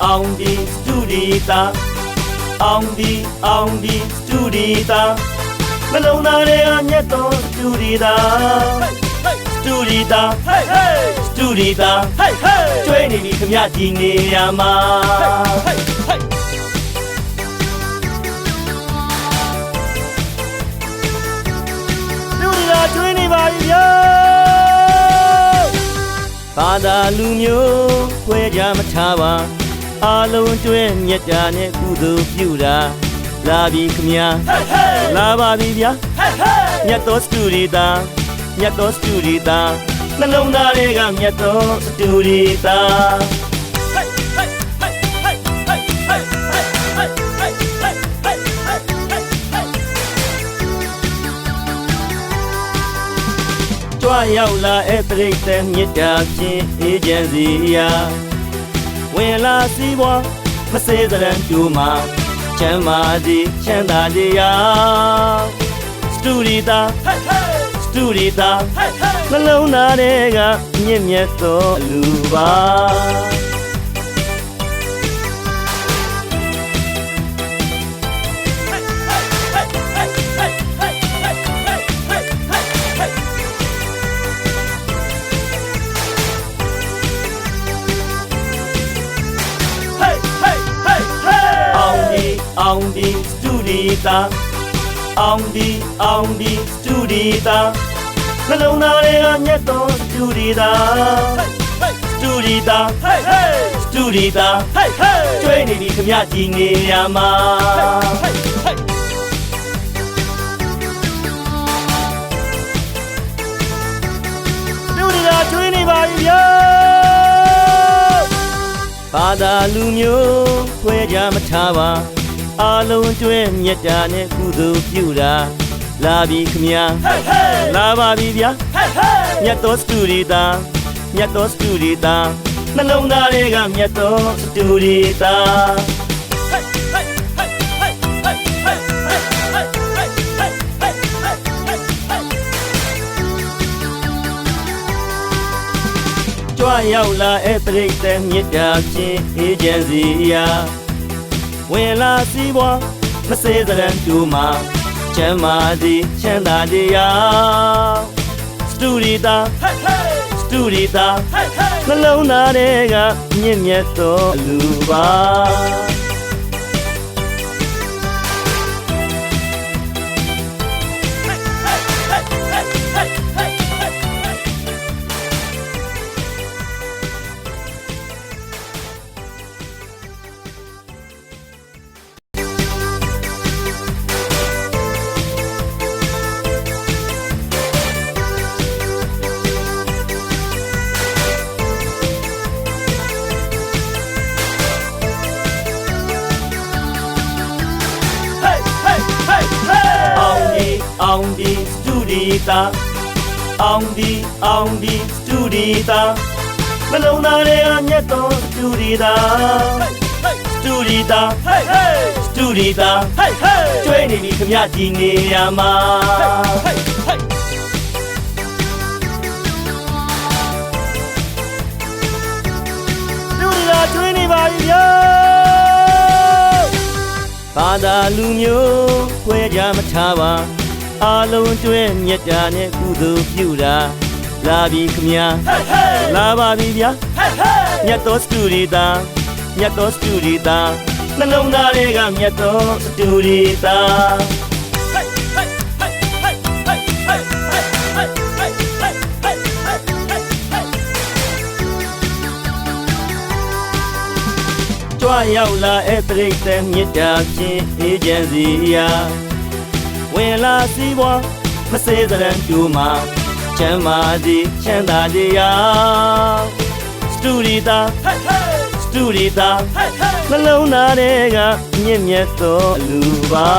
Audi Studita Audi Studita နှလုံးသားတွေကမြတ်သော Studita Studita Studita ကျွေးနေပြီခမရဒီနေရာမှာကျွေးနေပါပြီဗျာဘာသာလူမျိုးခွဲခြားမထားပါအားလုံးကျွဲမြတ်တာနဲ့ကုသိုလ်ပြုတာလာပြီခမညာလာပါပြီဗျာမြတ်သောစတူဒီတာမြတ်သောစတူဒီတာနှလုံးသားတွေကမြတ်သောစတူဒီတာကြွရောက်လာတဲ့ပြိတ္တမြတ်တာဖြင့်အေဂျင်စီယာဝင်လာစီးပွားမစေစရန်ကျူမှာချမ်းသာစီချမ်းသာကြရာစတူဒီတာစတူဒီတာနှလုံးသားတွေကမြင့်မြတ်သောလူပါAudi Studita Audi Studita နှလုံးသားတွေကမြတ်သော Studita Studita Studita ကျွေးနေပြီခမရဒီနေရာမှာStudita ကျွေးနေပါပြီဗျာဘာသာလူမျိုးခွဲခြားမထားပါအားလုံးကျွဲမြတ်တာနဲ့ကုသိုလ်ပြုတာလာပြီခမညာလာပါပြီဗျာမြတ်သောစတူဒီတာမြတ်သောစတူဒီတာနှလုံးသားတွေကမြတ်သောစတူဒီတာကြွရောက်လာတဲ့ပြိတ္တမြတ်တာဖြင့်အေဂျင်စီယာဝင်လာစီးပွားမစေစရန်ကျူမှာချမ်းသာစီချမ်းသာကြရာစတူဒီတာစတူဒီတာနှလုံးသားတွေကမြင့်မြတ်သောလူပါAudi Studita Audi Studita နှလုံးသားတွေကမြတ်သော Studita Studita Studita ကျွေးနေပြီခမရဒီနေရာမှာStudita ကျွေးနေပါပြီဗျာဘာသာလူမျိုးခွဲခြားမထားပါအားလုံးကျွဲမြတ်တာနဲ့ကုသိုလ်ပြုတာလာပြီခမညာလာပါပြီဗျာမြတ်သောစတူဒီတာမြတ်သောစတူဒီတာနှလုံးသားတွေကမြတ်သောစတူဒီတာကြွရောက်လာတဲ့ပြိတ္တမြတ်တာဖြင့်အေဂျင်စီယာဝင်လာစီးပွားမစေစရန်ကျူမှာချမ်းသာစီချမ်းသာကြရာစတူဒီတာစတူဒီတာနှလုံးသားတွေကမြင့်မြတ်သောလူပါ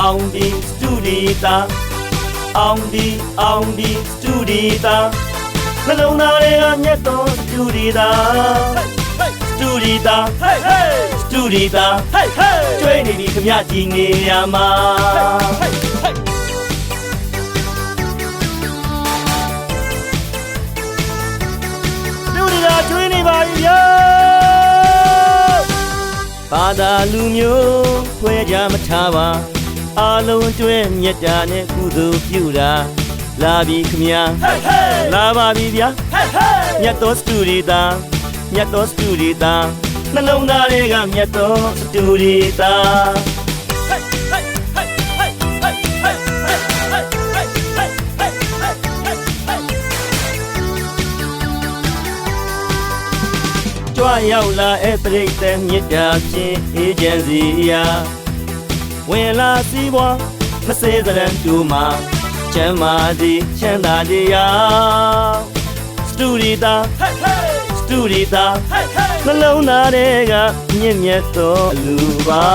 Audi Studita Audi Studita နှလုံးသားတွေကမြတ်သောစတူဒီတာစတူဒီတာစတူဒီတာကျွေးနေပြီခမကြည်နေရမှာကျွေးနေပါပြီဗျာဘာသာလူမျိုးခွဲခြားမထားပါအားလုံးကျွဲမြတ်တာနဲ့ကုသိုလ်ပြုတာလာပြီခမညာလာပါပြီဗျာမြတ်သောစတူဒီတာမြတ်သောစတူဒီတာနှလုံးသားတွေကမြတ်သောစတူဒီတာကြွရောက်လာတဲ့ပြိတ္တမြတ်တာဖြင့်အေဂျင်စီယာဝင်လာစီးပွားမစေစရန်တူမှာချမ်းသာစီချမ်းသာတရားစတူဒီတာစတူဒီတာနှလုံးသားတွေကမြင့်မြတ်သောလူပါ